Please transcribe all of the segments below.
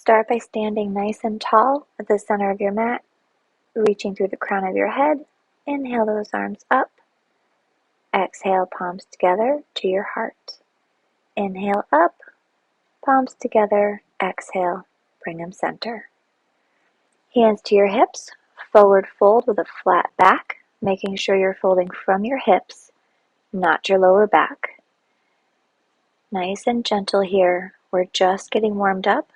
Start by standing nice and tall at the center of your mat, reaching through the crown of your head. Inhale those arms up. Exhale, palms together to your heart. Inhale up, palms together. Exhale, bring them center. Hands to your hips, forward fold with a flat back, making sure you're folding from your hips, not your lower back. Nice and gentle here. We're just getting warmed up,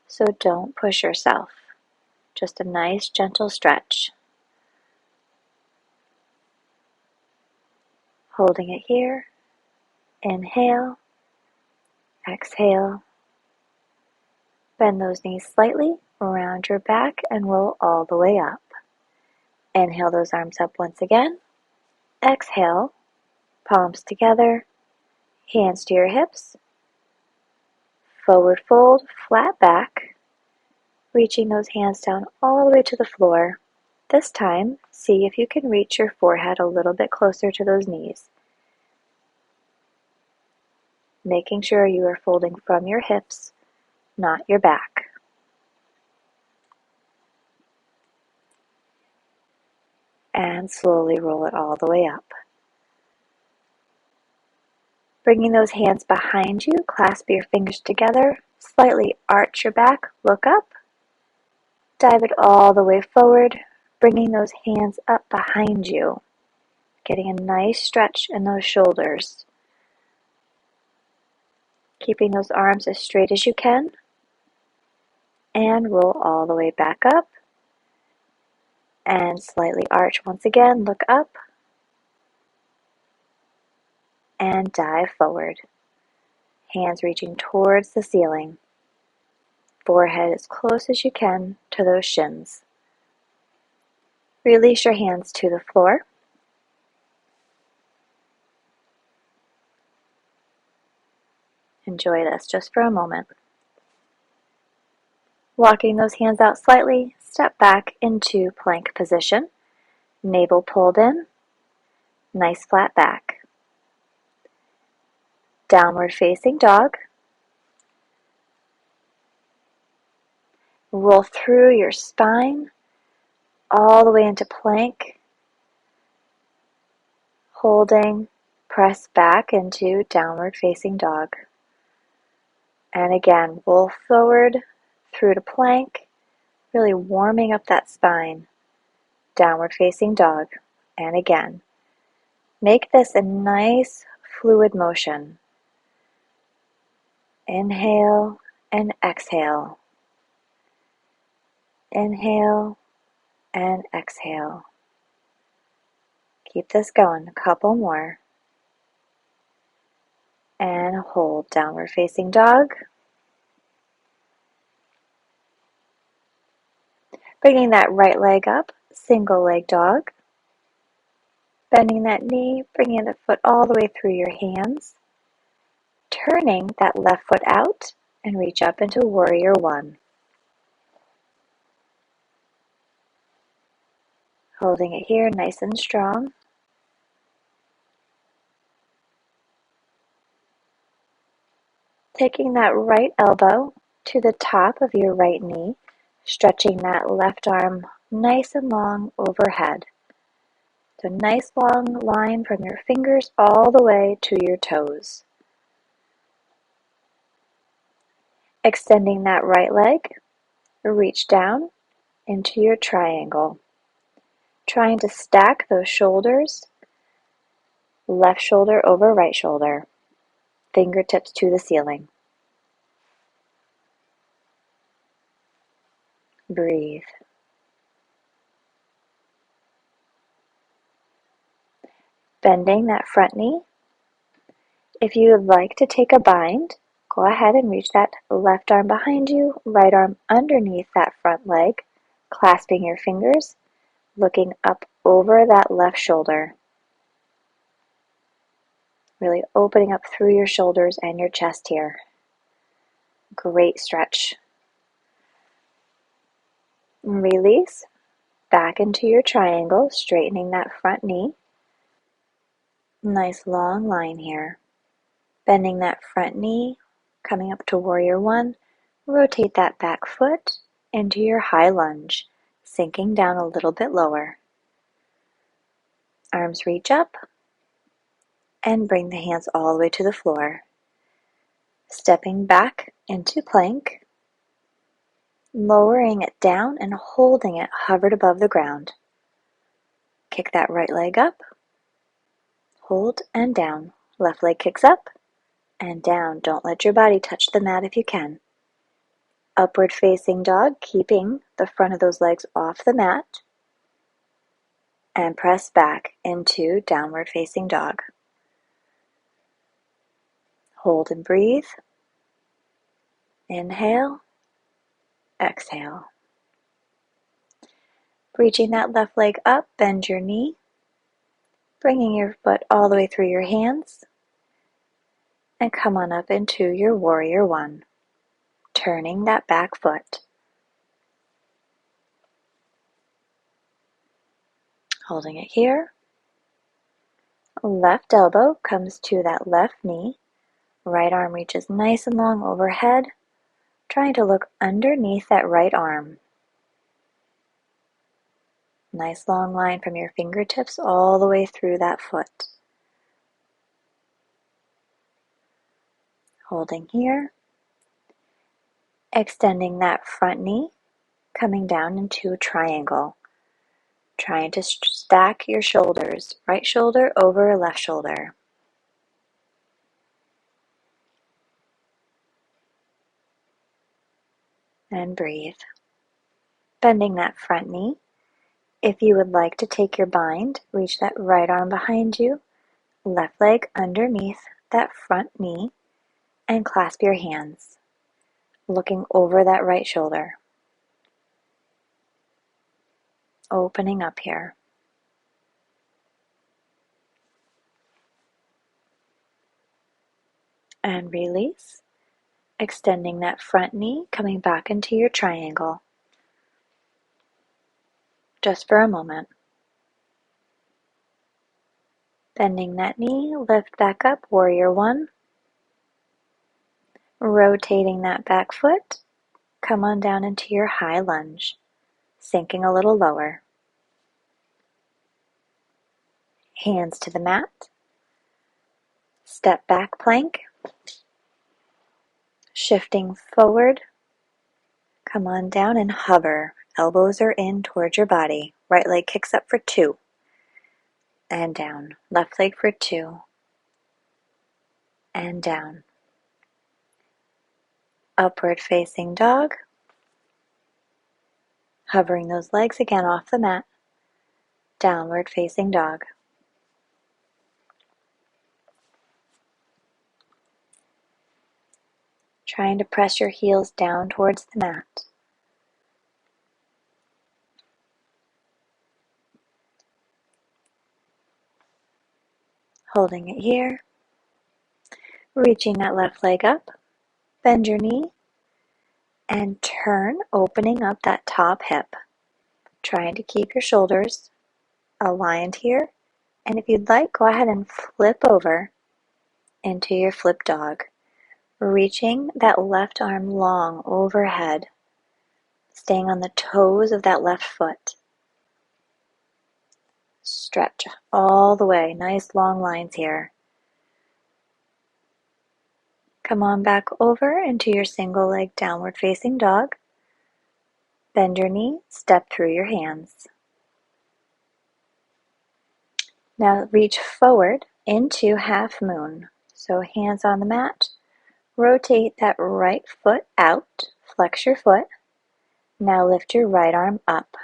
so don't push yourself. Just a nice gentle stretch. Holding it here. Inhale. Exhale. Bend those knees slightly, round your back, and roll all the way up. Inhale those arms up once again. Exhale. Palms together. Hands to your hips. Forward fold, flat back. Reaching those hands down all the way to the floor. This time, see if you can reach your forehead a little bit closer to those knees. Making sure you are folding from your hips, not your back. And slowly roll it all the way up. Bringing those hands behind you, clasp your fingers together, slightly arch your back, look up. Dive it all the way forward, bringing those hands up behind you. Getting a nice stretch in those shoulders. Keeping those arms as straight as you can. And roll all the way back up. And slightly arch once again, look up. And dive forward. Hands reaching towards the ceiling. Forehead as close as you can to those shins. Release your hands to the floor. Enjoy this just for a moment. Walking those hands out slightly, step back into plank position. Navel pulled in. Nice flat back. Downward facing dog. Roll through your spine all the way into plank. Holding, press back into downward facing dog. And again, roll forward through to plank, really warming up that spine. Downward facing dog. And again, make this a nice fluid motion. Inhale and exhale. Inhale and exhale. Keep this going, a couple more. And hold, downward facing dog. Bringing that right leg up, single leg dog. Bending that knee, bringing the foot all the way through your hands. Turning that left foot out and reach up into warrior one. Holding it here nice and strong. Taking that right elbow to the top of your right knee, stretching that left arm nice and long overhead. So nice long line from your fingers all the way to your toes. Extending that right leg, reach down into your triangle. Trying to stack those shoulders, left shoulder over right shoulder, fingertips to the ceiling. Breathe. Bending that front knee. If you would like to take a bind, go ahead and reach that left arm behind you, right arm underneath that front leg, clasping your fingers, looking up over that left shoulder. Really opening up through your shoulders and your chest here. Great stretch. Release. Back into your triangle, straightening that front knee. Nice long line here. Bending that front knee, coming up to warrior one, Rotate that back foot into your high lunge, sinking down a little bit lower. Arms reach up and bring the hands all the way to the floor. Stepping back into plank, lowering it down and holding it hovered above the ground. Kick that right leg up, hold and down. Left leg kicks up and down. Don't let your body touch the mat if you can. Upward facing dog, keeping the front of those legs off the mat. And press back into downward facing dog. Hold and breathe. Inhale, exhale. Reaching that left leg up, bend your knee, bringing your foot all the way through your hands, and come on up into your warrior one, turning that back foot. Holding it here. Left elbow comes to that left knee, right arm reaches nice and long overhead, trying to look underneath that right arm. Nice long line from your fingertips all the way through that foot. Holding here. Extending that front knee, coming down into a triangle. Trying to stack your shoulders. Right shoulder over left shoulder. And breathe. Bending that front knee. If you would like to take your bind, reach that right arm behind you, left leg underneath that front knee, and clasp your hands, looking over that right shoulder. Opening up here. And release. Extending that front knee, coming back into your triangle. Just for a moment. Bending that knee, lift back up, warrior one. Rotating that back foot, come on down into your high lunge, sinking a little lower. Hands to the mat. Step back plank. Shifting forward. Come on down and hover. Elbows are in towards your body. Right leg kicks up for 2. And down. Left leg for 2. And down. Upward facing dog. Hovering those legs again off the mat. Downward facing dog. Trying to press your heels down towards the mat. Holding it here. Reaching that left leg up. Bend your knee. And turn, opening up that top hip. Trying to keep your shoulders aligned here. And if you'd like, go ahead and flip over into your flip dog. Reaching that left arm long overhead. Staying on the toes of that left foot. Stretch all the way. Nice long lines here. Come on back over into your single leg downward facing dog. Bend your knee, step through your hands. Now reach forward into half moon. So hands on the mat. Rotate that right foot out. Flex your foot. Now lift your right arm up.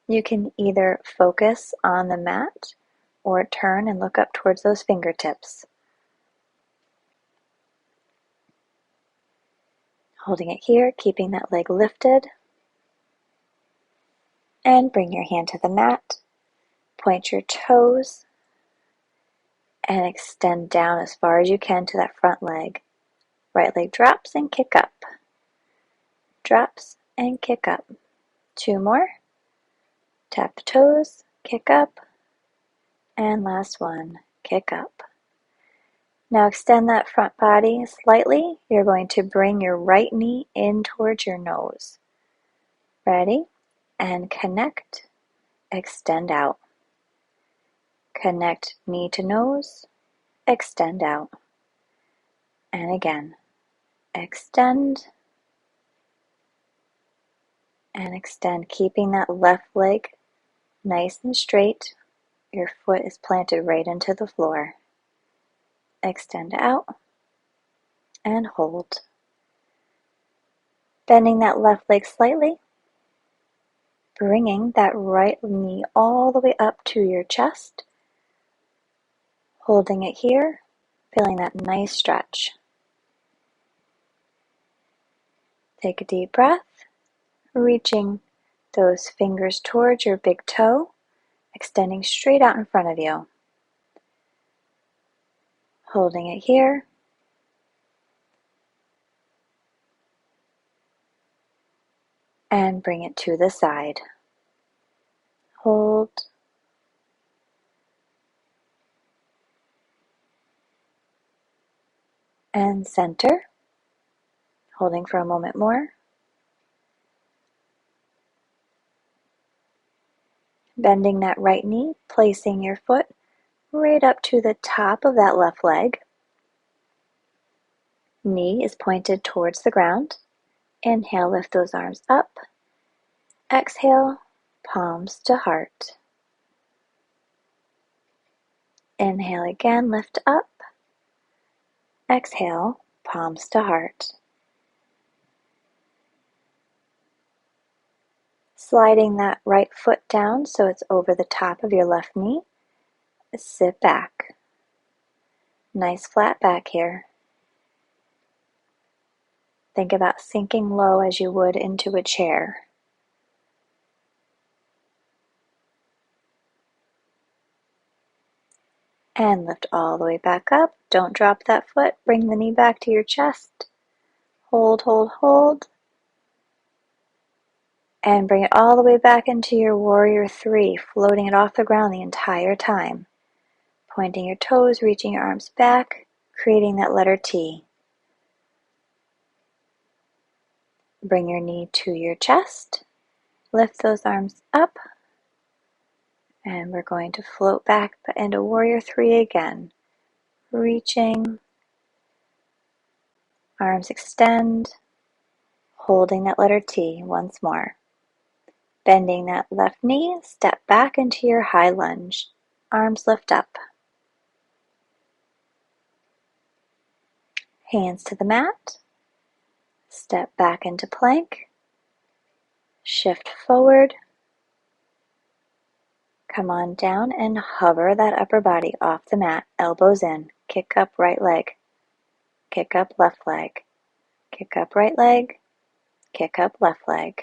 You can either focus on the mat or turn and look up towards those fingertips. Holding it here, keeping that leg lifted. And bring your hand to the mat. Point your toes. And extend down as far as you can to that front leg. Right leg drops and kick up. Drops and kick up. 2 more. Tap the toes, kick up. And last one, kick up. Now extend that front body slightly. You're going to bring your right knee in towards your nose. Ready? And connect, extend out. Connect knee to nose, extend out. And again, extend and extend, keeping that left leg nice and straight. Your foot is planted right into the floor. Extend out and hold. Bending that left leg slightly, bringing that right knee all the way up to your chest, holding it here, feeling that nice stretch. Take a deep breath, reaching those fingers towards your big toe, extending straight out in front of you. Holding it here. And bring it to the side. Hold. And center. Holding for a moment more. Bending that right knee, placing your foot right up to the top of that left leg. Knee is pointed towards the ground. Inhale, lift those arms up. Exhale, palms to heart. Inhale again, lift up. Exhale, palms to heart. Sliding that right foot down so it's over the top of your left knee. Sit back. Nice flat back here. Think about sinking low as you would into a chair. And lift all the way back up. Don't drop that foot. Bring the knee back to your chest. Hold, hold, hold. And bring it all the way back into your warrior three, floating it off the ground the entire time. Pointing your toes, reaching your arms back, creating that letter T. Bring your knee to your chest. Lift those arms up. And we're going to float back into warrior three again. Reaching. Arms extend. Holding that letter T once more. Bending that left knee, step back into your high lunge. Arms lift up. Hands to the mat. Step back into plank. Shift forward. Come on down and hover that upper body off the mat. Elbows in. Kick up right leg. Kick up left leg. Kick up right leg. Kick up left leg.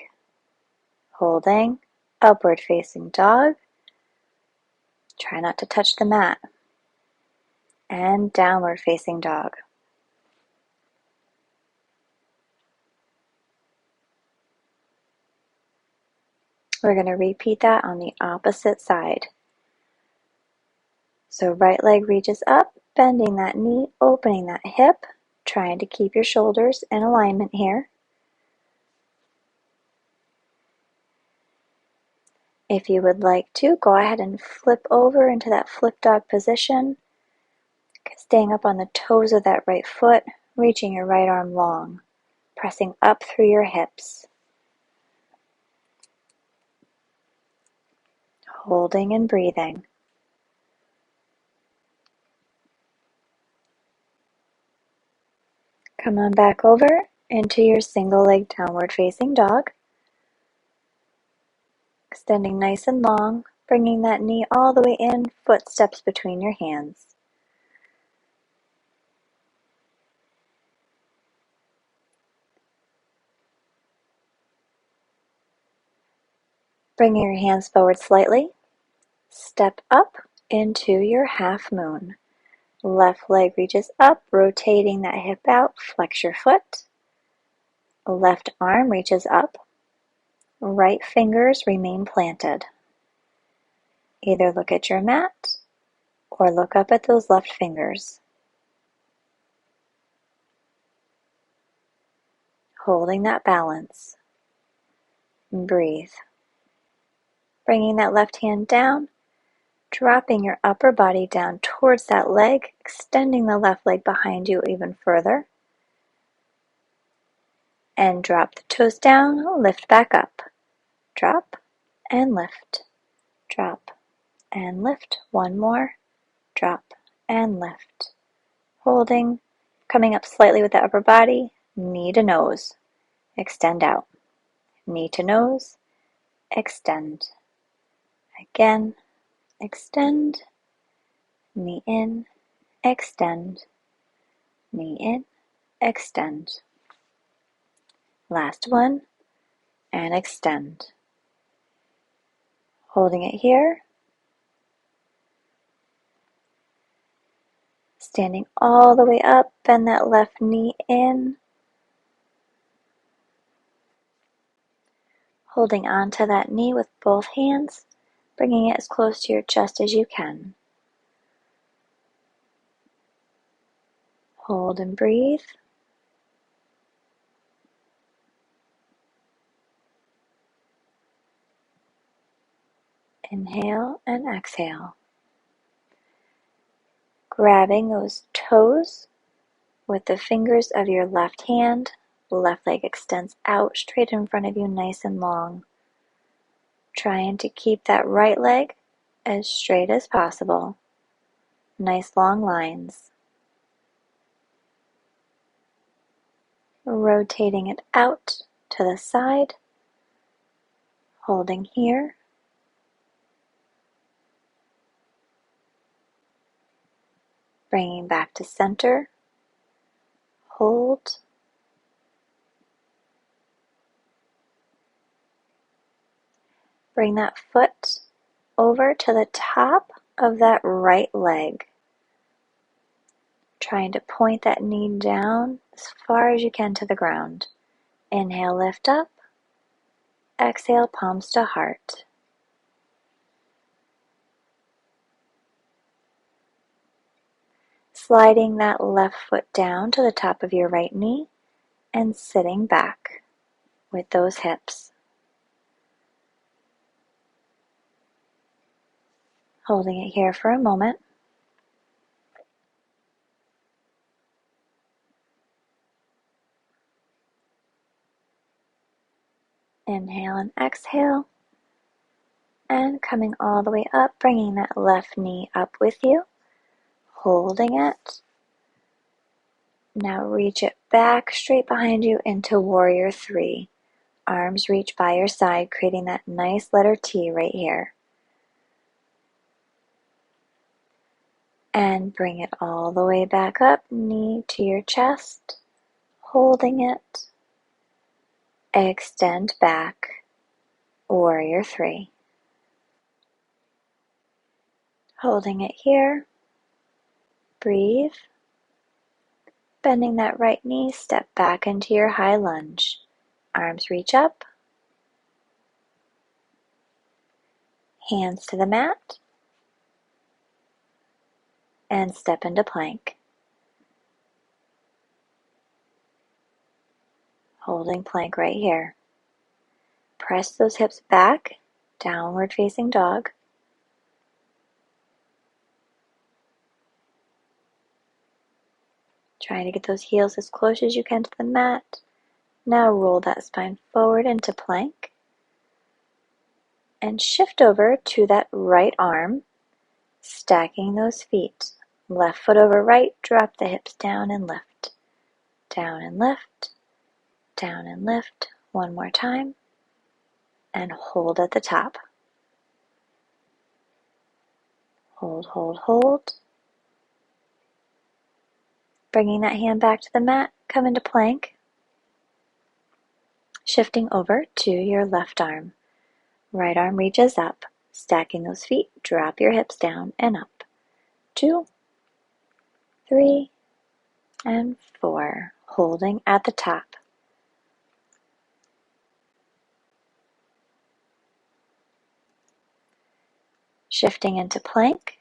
Holding. Upward facing dog. Try not to touch the mat. And downward facing dog. We're going to repeat that on the opposite side. So right leg reaches up, bending that knee, opening that hip, trying to keep your shoulders in alignment here. If you would like to, go ahead and flip over into that flip dog position, staying up on the toes of that right foot, reaching your right arm long, pressing up through your hips. Holding and breathing. Come on back over into your single leg downward facing dog. Extending nice and long, bringing that knee all the way in, footsteps between your hands. Bringing your hands forward slightly, step up into your half moon. Left leg reaches up, rotating that hip out, flex your foot. Left arm reaches up. Right fingers remain planted. Either look at your mat or look up at those left fingers. holding that balance. Breathe. Bringing that left hand down, dropping your upper body down towards that leg, extending the left leg behind you even further. And drop the toes down, lift back up. Drop and lift. Drop and lift. One more. Drop and lift. Holding, coming up slightly with the upper body, knee to nose. Extend out. Knee to nose, extend. Again, extend. Knee in, extend. Knee in, extend. Last one, and extend. Holding it here. Standing all the way up, bend that left knee in. Holding onto that knee with both hands, bringing it as close to your chest as you can. Hold and breathe. Inhale and exhale. Grabbing those toes with the fingers of your left hand, the left leg extends out straight in front of you, nice and long. Trying to keep that right leg as straight as possible. Nice long lines. Rotating it out to the side. Holding here. Bringing back to center. Hold. Bring that foot over to the top of that right leg. Trying to point that knee down as far as you can to the ground. Inhale, lift up. Exhale, palms to heart. Sliding that left foot down to the top of your right knee and sitting back with those hips. Holding it here for a moment. Inhale and exhale. And coming all the way up, bringing that left knee up with you. Holding it. Now reach it back straight behind you into Warrior 3. Arms reach by your side, creating that nice letter T right here. And bring it all the way back up, knee to your chest, holding it. Extend back, Warrior 3. Holding it here. Breathe. Bending that right knee, step back into your high lunge. Arms reach up. Hands to the mat. And step into plank. Holding plank right here. Press those hips back, downward facing dog. Trying to get those heels as close as you can to the mat. Now roll that spine forward into plank. And shift over to that right arm, stacking those feet. Left foot over right, drop the hips down and lift. Down and lift. Down and lift. One more time. And hold at the top. Hold, hold, hold. Bringing that hand back to the mat, come into plank. Shifting over to your left arm. Right arm reaches up, stacking those feet, drop your hips down and up. 2, 3, and 4. Holding at the top. Shifting into plank.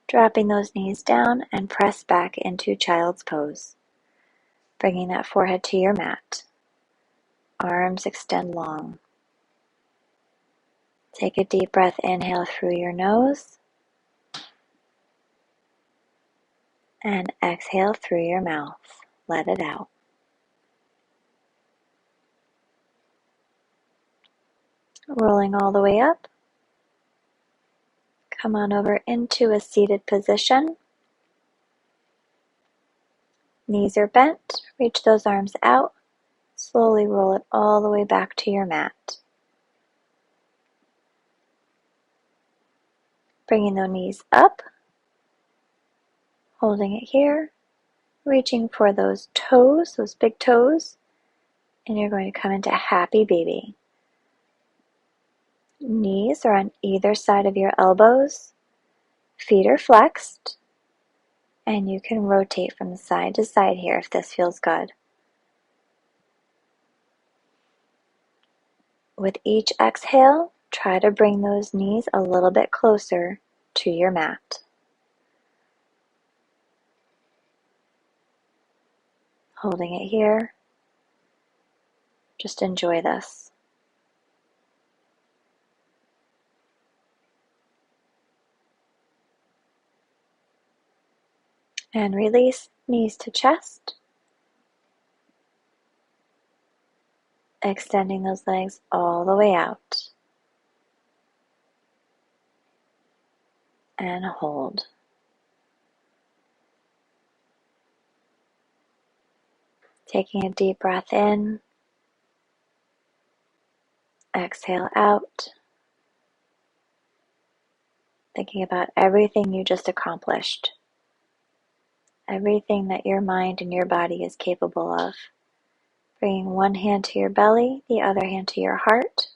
Dropping those knees down and press back into child's pose. Bringing that forehead to your mat. Arms extend long. Take a deep breath, inhale through your nose. And exhale through your mouth. Let it out. Rolling all the way up. Come on over into a seated position. Knees are bent. Reach those arms out. Slowly roll it all the way back to your mat. Bringing the knees up. Holding it here. Reaching for those toes, those big toes. And you're going to come into happy baby. Knees are on either side of your elbows. Feet are flexed. And you can rotate from side to side here if this feels good. With each exhale, try to bring those knees a little bit closer to your mat. Holding it here. Just enjoy this. And release, knees to chest. Extending those legs all the way out. And hold. Taking a deep breath in. Exhale out. Thinking about everything you just accomplished. Everything that your mind and your body is capable of. Bringing one hand to your belly, the other hand to your heart.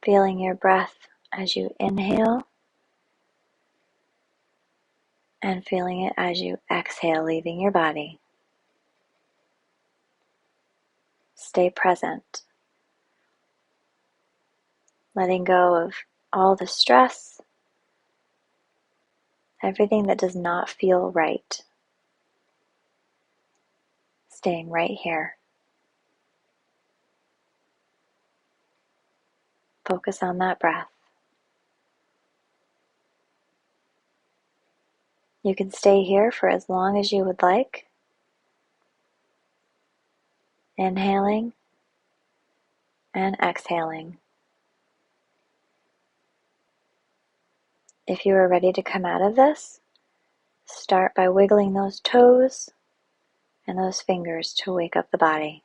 Feeling your breath as you inhale. And feeling it as you exhale, leaving your body. Stay present. Letting go of all the stress, everything that does not feel right. Staying right here. Focus on that breath. You can stay here for as long as you would like. Inhaling and exhaling. If you are ready to come out of this, start by wiggling those toes and those fingers to wake up the body.